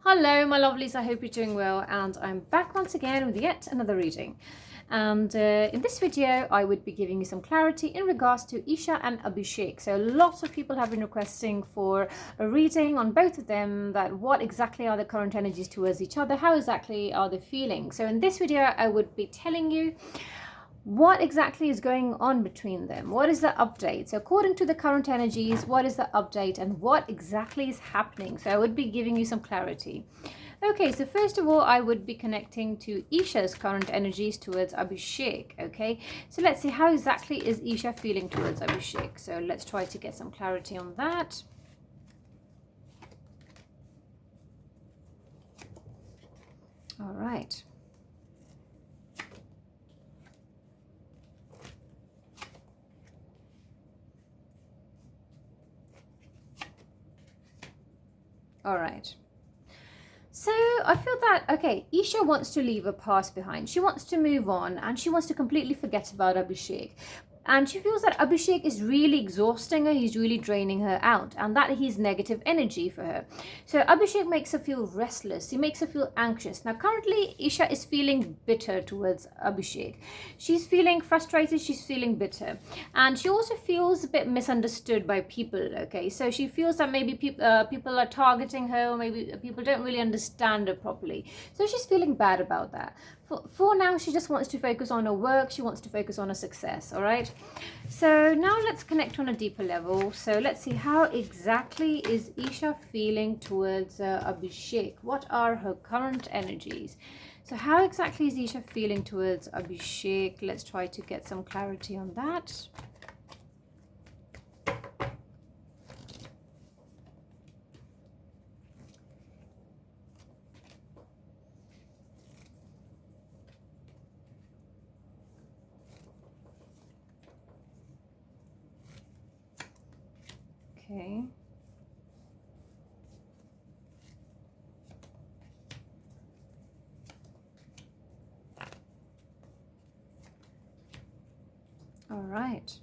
Hello, my lovelies. I hope you're doing well, and I'm back once again with yet another reading. And in this video, I would be giving you some clarity in regards to Isha and Abhishek. So lots of people have been requesting for a reading on both of them, that what exactly are the current energies towards each other, how exactly are they feeling. So in this video, I would be telling you what exactly is going on between them. What is the update? So according to the current energies, what is the update and what exactly is happening? So I would be giving you some clarity. Okay, so first of all, I would be connecting to Isha's current energies towards Abhishek. Okay, so let's see, how exactly is Isha feeling towards Abhishek? So let's try to get some clarity on that. All right. All right. So I feel that, okay, Isha wants to leave her past behind. She wants to move on and she wants to completely forget about Abhishek. And she feels that Abhishek is really exhausting her, he's really draining her out, and that he's negative energy for her. So Abhishek makes her feel restless, he makes her feel anxious. Now currently Isha is feeling bitter towards Abhishek. She's feeling frustrated, she's feeling bitter. And she also feels a bit misunderstood by people, okay? So she feels that maybe people are targeting her, or maybe people don't really understand her properly. So she's feeling bad about that. For now, she just wants to focus on her work, she wants to focus on her success, all right? So now let's connect on a deeper level. So let's see, how exactly is Isha feeling towards Abhishek? What are her current energies? So how exactly is Isha feeling towards Abhishek? Let's try to get some clarity on that. Okay. All right.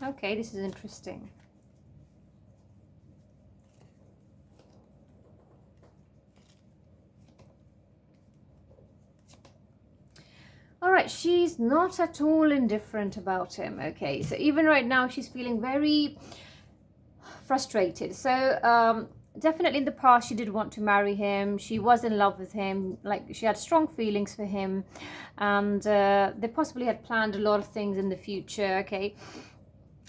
Okay, this is interesting. All right, she's not at all indifferent about him. Okay, so even right now she's feeling very frustrated. So definitely in the past she did want to marry him, she was in love with him, like she had strong feelings for him, and they possibly had planned a lot of things in the future. Okay,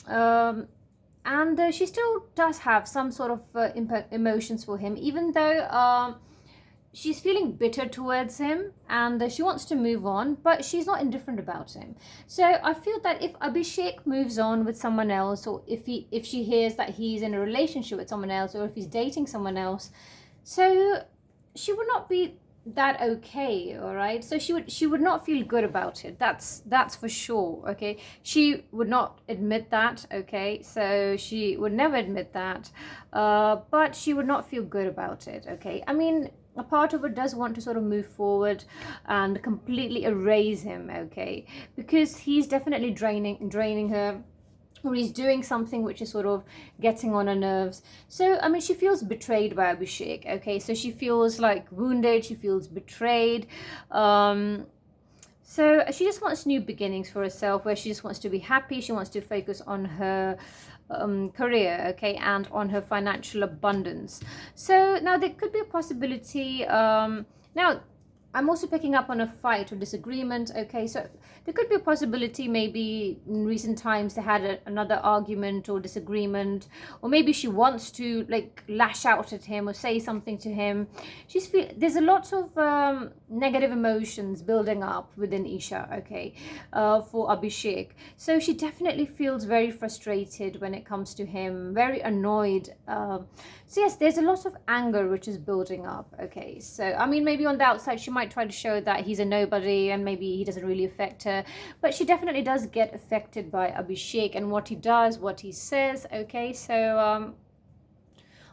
and she still does have some sort of emotions for him, even though she's feeling bitter towards him, and she wants to move on, but she's not indifferent about him. So I feel that if Abhishek moves on with someone else, or if she hears that he's in a relationship with someone else, or if he's dating someone else, so she would not be that okay. All right, so she would not feel good about it. That's for sure. Okay, she would not admit that. Okay, so she would never admit that, but she would not feel good about it. Okay, I mean, a part of her does want to sort of move forward and completely erase him, okay, because he's definitely draining her, or he's doing something which is sort of getting on her nerves. So I mean, she feels betrayed by Abhishek. Okay, so she feels like wounded, she feels betrayed. So she just wants new beginnings for herself, where she just wants to be happy, she wants to focus on her career, okay, and on her financial abundance. So now there could be a possibility, now I'm also picking up on a fight or disagreement. Okay, so there could be a possibility, maybe in recent times they had another argument or disagreement, or maybe she wants to like lash out at him or say something to him. There's a lot of negative emotions building up within Isha, okay, for Abhishek. So she definitely feels very frustrated when it comes to him, very annoyed. So yes, there's a lot of anger which is building up. Okay, so I mean, maybe on the outside she might try to show that he's a nobody and maybe he doesn't really affect her, but she definitely does get affected by Abhishek and what he does, what he says. Okay, so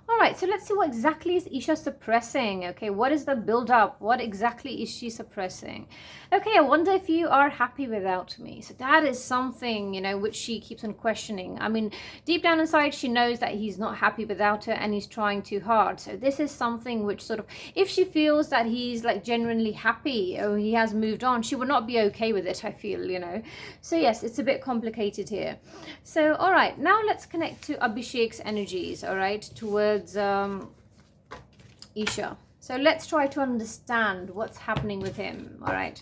All right, so let's see what exactly is Isha suppressing. Okay, what is the build up? What exactly is she suppressing? Okay, I wonder if you are happy without me. So that is something, which she keeps on questioning. I mean, deep down inside, she knows that he's not happy without her and he's trying too hard. So this is something which sort of, if she feels that he's like genuinely happy or he has moved on, she would not be okay with it, I feel. So yes, it's a bit complicated here. So, all right, now let's connect to Abhishek's energies, all right, towards Isha. So let's try to understand what's happening with him, all right.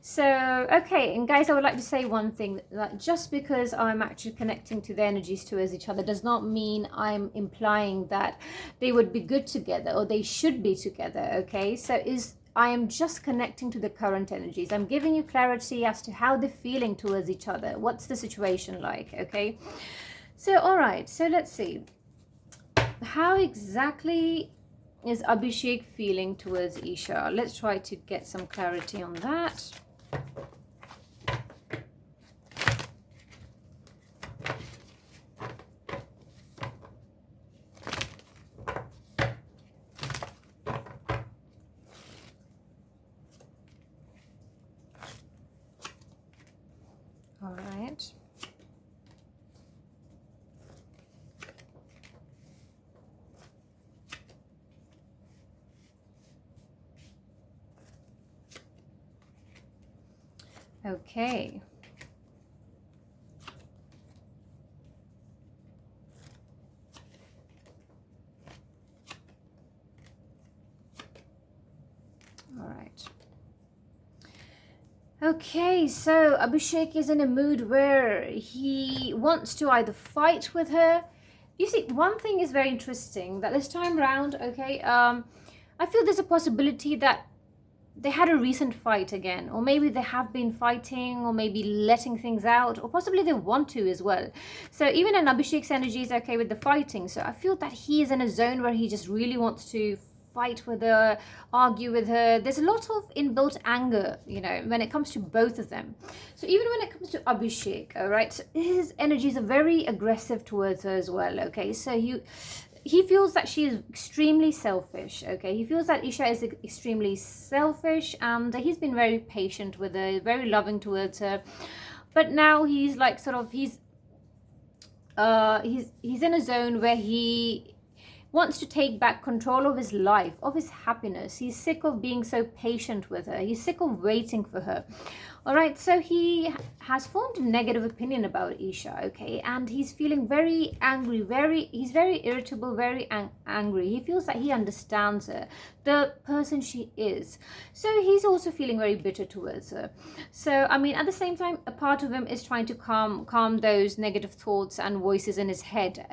So, okay, and guys, I would like to say one thing, that just because I'm actually connecting to the energies towards each other does not mean I'm implying that they would be good together or they should be together, okay? So I am just connecting to the current energies. I'm giving you clarity as to how they're feeling towards each other. What's the situation like, okay? So, all right, so let's see. How exactly is Abhishek feeling towards Isha? Let's try to get some clarity on that. All right. Okay. All right. Okay, so Abhishek is in a mood where he wants to either fight with her. You see, one thing is very interesting, that this time round, okay, I feel there's a possibility that they had a recent fight again, or maybe they have been fighting, or maybe letting things out, or possibly they want to as well. So even in Abhishek's energy is okay with the fighting. So I feel that he is in a zone where he just really wants to fight with her, argue with her. There's a lot of inbuilt anger, when it comes to both of them. So even when it comes to Abhishek, all right, his energies are very aggressive towards her as well, okay? So he feels that she is extremely selfish, okay? He feels that Isha is extremely selfish, and he's been very patient with her, very loving towards her. But now he's like he's in a zone where he wants to take back control of his life, of his happiness. He's sick of being so patient with her. He's sick of waiting for her. All right, so he has formed a negative opinion about Isha, okay? And he's feeling very angry, he's very irritable, very angry. He feels that he understands her, the person she is. So he's also feeling very bitter towards her. So, I mean, at the same time, a part of him is trying to calm those negative thoughts and voices in his head,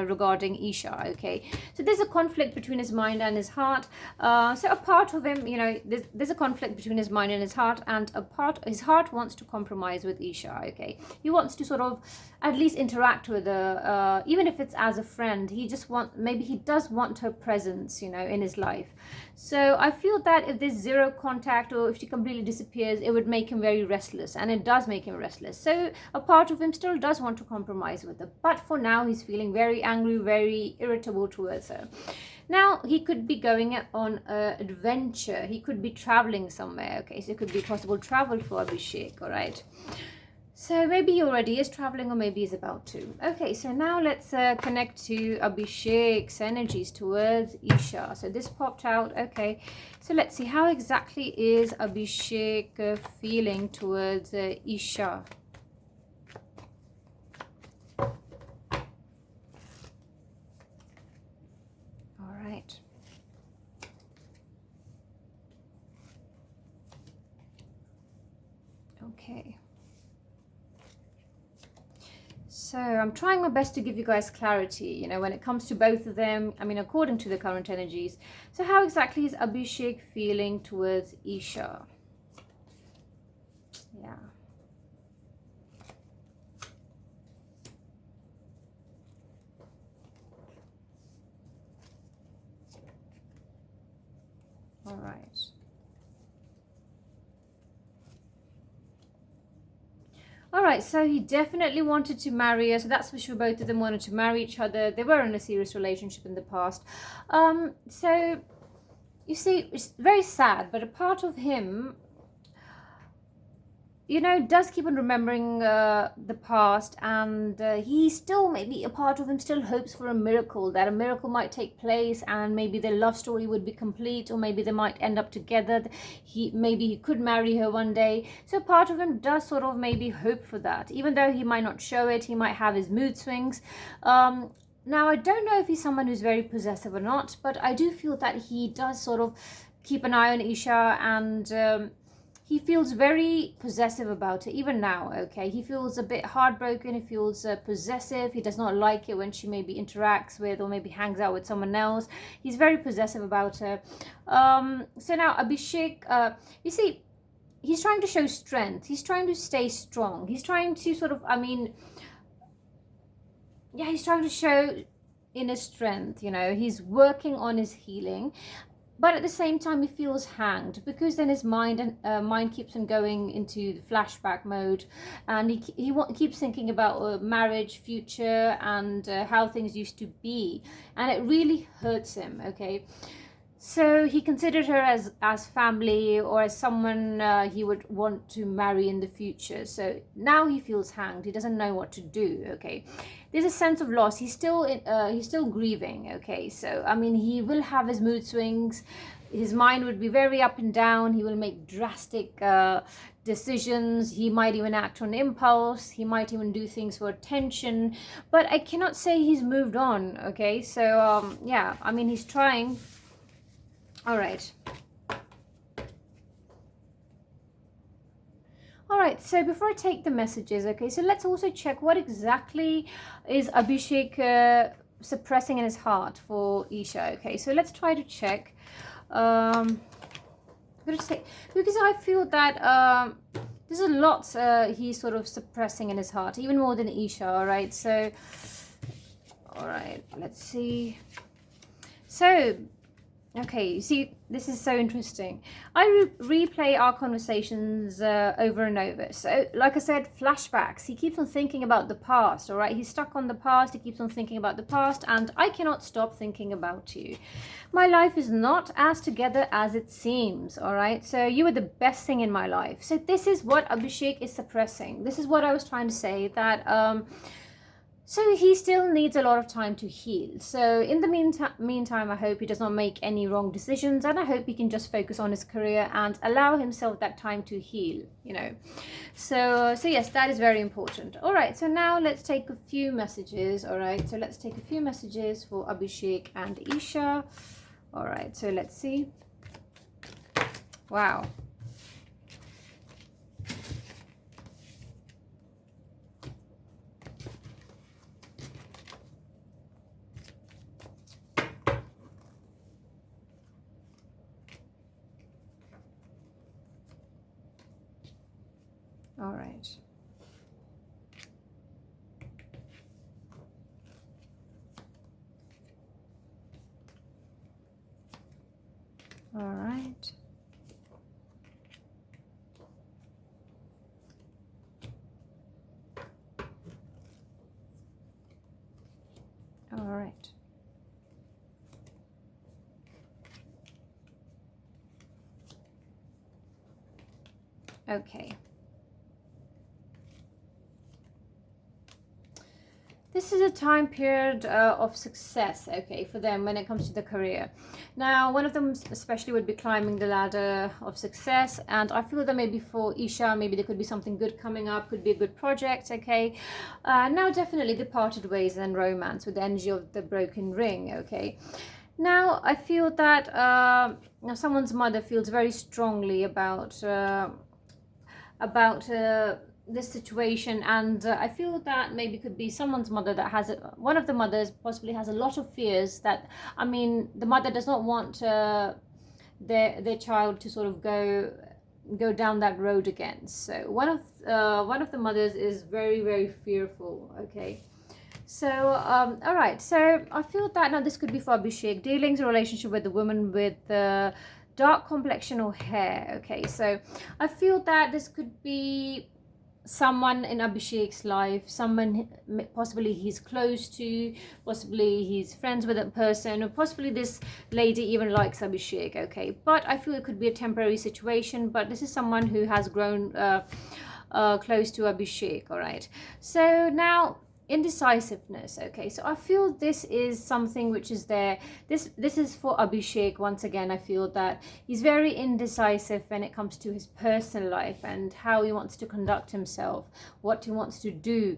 regarding Isha, okay? So there's a conflict between his mind and his heart. So a part of him, there's a conflict between his mind and his heart, and his heart wants to compromise with Isha, okay? He wants to sort of at least interact with her, even if it's as a friend. Maybe he does want her presence, in his life. So I feel that if there's zero contact, or if she completely disappears, it would make him very restless, and it does make him restless. So a part of him still does want to compromise with her, but for now he's feeling very angry, very irritable towards her. Now, he could be going on an adventure. He could be traveling somewhere, okay? So it could be possible travel for Abhishek, all right? So maybe he already is traveling, or maybe he's about to. Okay, so now let's connect to Abhishek's energies towards Isha. So this popped out, okay. So let's see, how exactly is Abhishek feeling towards Isha? Okay. So I'm trying my best to give you guys clarity, when it comes to both of them, I mean, according to the current energies. So how exactly is Abhishek feeling towards Isha? Yeah. All right. All right, so he definitely wanted to marry her. So that's for sure. Both of them wanted to marry each other. They were in a serious relationship in the past. So you see, it's very sad, but a part of him, does keep on remembering the past, and he still, maybe a part of him still hopes for a miracle, that a miracle might take place, and maybe their love story would be complete, or maybe they might end up together. Maybe he could marry her one day. So part of him does sort of maybe hope for that, even though he might not show it. He might have his mood swings. Now, I don't know if he's someone who's very possessive or not, but I do feel that he does sort of keep an eye on Isha, and he feels very possessive about her, even now, okay? He feels a bit heartbroken, he feels possessive, he does not like it when she maybe interacts with or maybe hangs out with someone else. He's very possessive about her. So now Abhishek, you see, he's trying to show strength, he's trying to stay strong, he's trying to sort of, he's trying to show inner strength, he's working on his healing. But at the same time, he feels hanged, because then his mind keeps on going into flashback mode, and he keeps thinking about marriage, future, and how things used to be, and it really hurts him. Okay, so he considered her as family, or as someone he would want to marry in the future. So now he feels hanged. He doesn't know what to do. Okay, there's a sense of loss. He's still grieving. Okay, so he will have his mood swings. His mind would be very up and down. He will make drastic decisions. He might even act on impulse. He might even do things for attention. But I cannot say he's moved on. Okay, so he's trying. All right. All right, so before I take the messages, okay, so let's also check what exactly is Abhishek suppressing in his heart for Isha. Okay, so let's try to check. I'm going to say, because I feel that there's a lot he's sort of suppressing in his heart, even more than Isha. All right, so, all right, let's see. So, okay, see, this is so interesting. I replay our conversations over and over. So, like I said, flashbacks. He keeps on thinking about the past, all right? He's stuck on the past. He keeps on thinking about the past, and I cannot stop thinking about you. My life is not as together as it seems, all right? So, you were the best thing in my life. So, this is what Abhishek is suppressing. This is what I was trying to say, that... So he still needs a lot of time to heal. So in the meantime, I hope he does not make any wrong decisions, and I hope he can just focus on his career and allow himself that time to heal, So yes, that is very important. All right, so now let's take a few messages. All right, so let's take a few messages for Abhishek and Isha. All right, so let's see. Wow. All right. All right. All right. Okay. This is a time period of success, okay, for them when it comes to the career. Now, one of them especially would be climbing the ladder of success, and I feel that maybe for Isha, maybe there could be something good coming up, could be a good project, okay. Now, definitely the parted ways and romance with the energy of the broken ring, okay. Now, I feel that now someone's mother feels very strongly about this situation, and I feel that maybe could be someone's mother that has one of the mothers possibly has a lot of fears that the mother does not want their child to sort of go down that road again. So one of the mothers is very, very fearful, okay. So all right, so I feel that now this could be for Abhishek dealing a relationship with a woman with dark complexion or hair, okay. So I feel that this could be someone in Abhishek's life, someone possibly he's close to, possibly he's friends with that person, or possibly this lady even likes Abhishek, okay? But I feel it could be a temporary situation, but this is someone who has grown close to Abhishek, all right? So now, indecisiveness, okay, so I feel this is something which is there. This is for Abhishek. Once again, I feel that he's very indecisive when it comes to his personal life and how he wants to conduct himself, what he wants to do.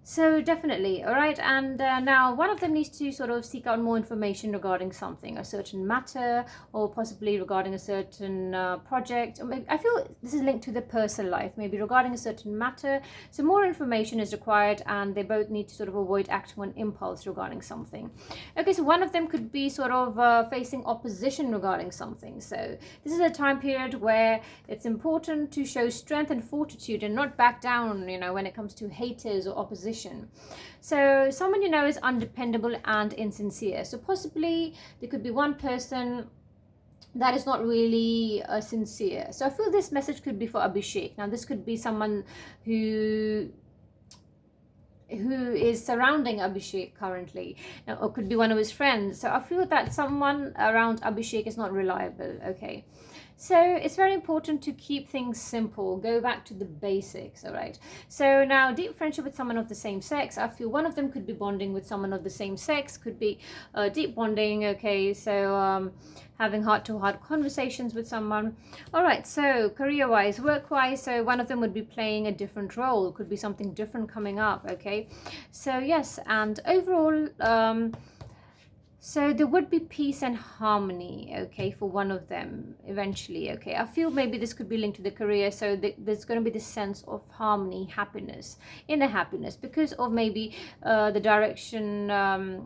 So definitely, all right. And now one of them needs to sort of seek out more information regarding something, a certain matter, or possibly regarding a certain project. Or maybe, I feel this is linked to the personal life, maybe regarding a certain matter. So more information is required, and they both need to sort of avoid acting on impulse regarding something. Okay, so one of them could be sort of facing opposition regarding something. So this is a time period where it's important to show strength and fortitude and not back down, you know, when it comes to haters or opposition. So someone you know is undependable and insincere. So possibly there could be one person that is not really sincere. So I feel this message could be for Abhishek. Now this could be someone who is surrounding Abhishek currently, or could be one of his friends. So I feel that someone around Abhishek is not reliable, okay? So it's very important to keep things simple, go back to the basics, all right? So now, deep friendship with someone of the same sex, I feel one of them could be bonding with someone of the same sex, could be deep bonding, okay? So having heart-to-heart conversations with someone. All right, so career-wise, work-wise, so one of them would be playing a different role, could be something different coming up, okay? So yes, and overall, so there would be peace and harmony, okay, for one of them eventually, okay. I feel maybe this could be linked to the career, so there's going to be this sense of harmony, happiness, inner happiness, because of maybe the direction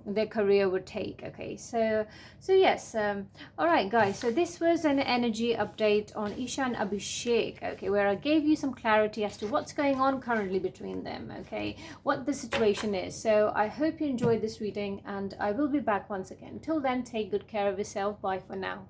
their career would take, okay. So yes, all right, guys. So this was an energy update on Isha and Abhishek, okay, where I gave you some clarity as to what's going on currently between them, okay, what the situation is. So I hope you enjoyed this reading, and I will be back once again. Till then, take good care of yourself. Bye for now.